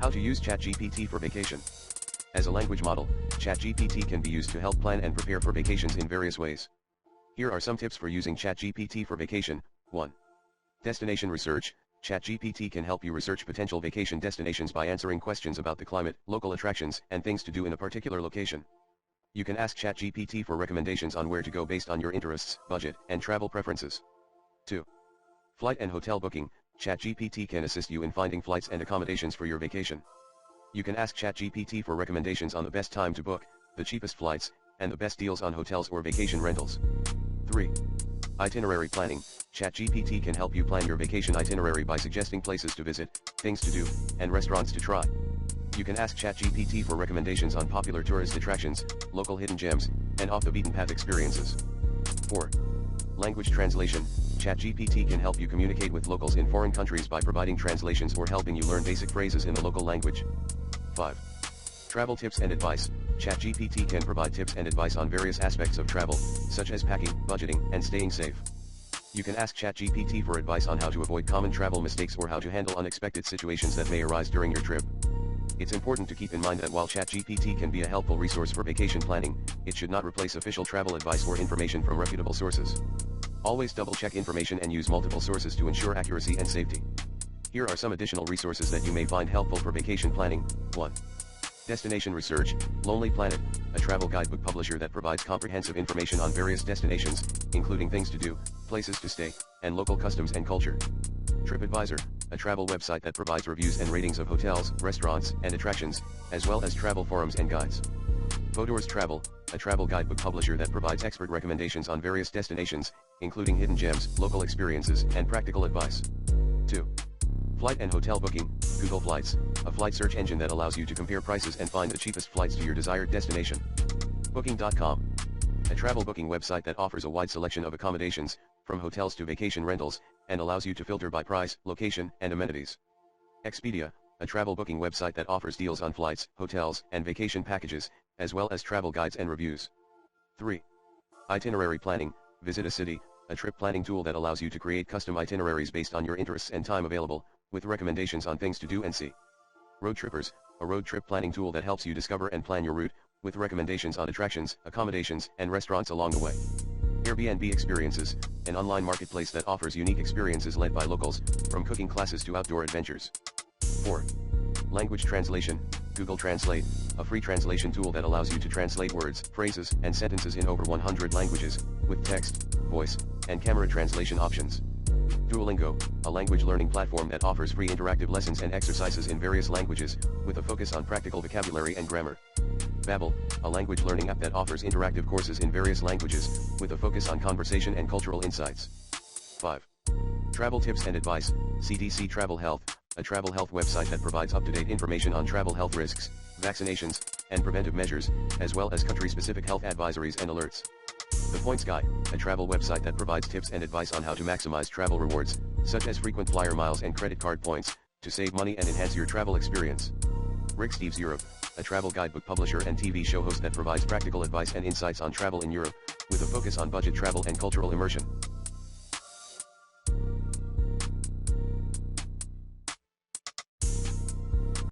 How to use ChatGPT for vacation. As a language model, ChatGPT can be used to help plan and prepare for vacations in various ways. Here are some tips for using ChatGPT for vacation. 1. Destination research. ChatGPT can help you research potential vacation destinations by answering questions about the climate, local attractions, and things to do in a particular location. You can ask ChatGPT for recommendations on where to go based on your interests, budget, and travel preferences. 2. Flight and hotel booking. ChatGPT can assist you in finding flights and accommodations for your vacation. You can ask ChatGPT for recommendations on the best time to book, the cheapest flights, and the best deals on hotels or vacation rentals. 3. Itinerary planning. ChatGPT can help you plan your vacation itinerary by suggesting places to visit, things to do, and restaurants to try. You can ask ChatGPT for recommendations on popular tourist attractions, local hidden gems, and off-the-beaten-path experiences. 4. Language translation. ChatGPT can help you communicate with locals in foreign countries by providing translations or helping you learn basic phrases in the local language. 5. Travel tips and advice. ChatGPT can provide tips and advice on various aspects of travel, such as packing, budgeting, and staying safe. You can ask ChatGPT for advice on how to avoid common travel mistakes or how to handle unexpected situations that may arise during your trip. It's important to keep in mind that while ChatGPT can be a helpful resource for vacation planning, it should not replace official travel advice or information from reputable sources. Always double-check information and use multiple sources to ensure accuracy and safety. Here are some additional resources that you may find helpful for vacation planning. 1. Destination research. Lonely Planet, a travel guidebook publisher that provides comprehensive information on various destinations, including things to do, places to stay, and local customs and culture. TripAdvisor, a travel website that provides reviews and ratings of hotels, restaurants, and attractions, as well as travel forums and guides. Fodor's Travel, a travel guidebook publisher that provides expert recommendations on various destinations, including hidden gems, local experiences, and practical advice. 2. Flight and hotel booking. Google Flights, a flight search engine that allows you to compare prices and find the cheapest flights to your desired destination. Booking.com, a travel booking website that offers a wide selection of accommodations, from hotels to vacation rentals, and allows you to filter by price, location, and amenities. Expedia, a travel booking website that offers deals on flights, hotels, and vacation packages, as well as travel guides and reviews. 3. Itinerary planning. Visit a City, a trip planning tool that allows you to create custom itineraries based on your interests and time available, with recommendations on things to do and see. Road Trippers, a road trip planning tool that helps you discover and plan your route, with recommendations on attractions, accommodations, and restaurants along the way. Airbnb Experiences, an online marketplace that offers unique experiences led by locals, from cooking classes to outdoor adventures. 4. Language translation. Google Translate, a free translation tool that allows you to translate words, phrases, and sentences in over 100 languages, with text, voice, and camera translation options. Duolingo, a language learning platform that offers free interactive lessons and exercises in various languages, with a focus on practical vocabulary and grammar. Babbel, a language learning app that offers interactive courses in various languages, with a focus on conversation and cultural insights. 5. Travel tips and advice. CDC Travel Health, a travel health website that provides up-to-date information on travel health risks, vaccinations, and preventive measures, as well as country-specific health advisories and alerts. The Points Guy, a travel website that provides tips and advice on how to maximize travel rewards, such as frequent flyer miles and credit card points, to save money and enhance your travel experience. Rick Steves Europe, a travel guidebook publisher and TV show host that provides practical advice and insights on travel in Europe, with a focus on budget travel and cultural immersion.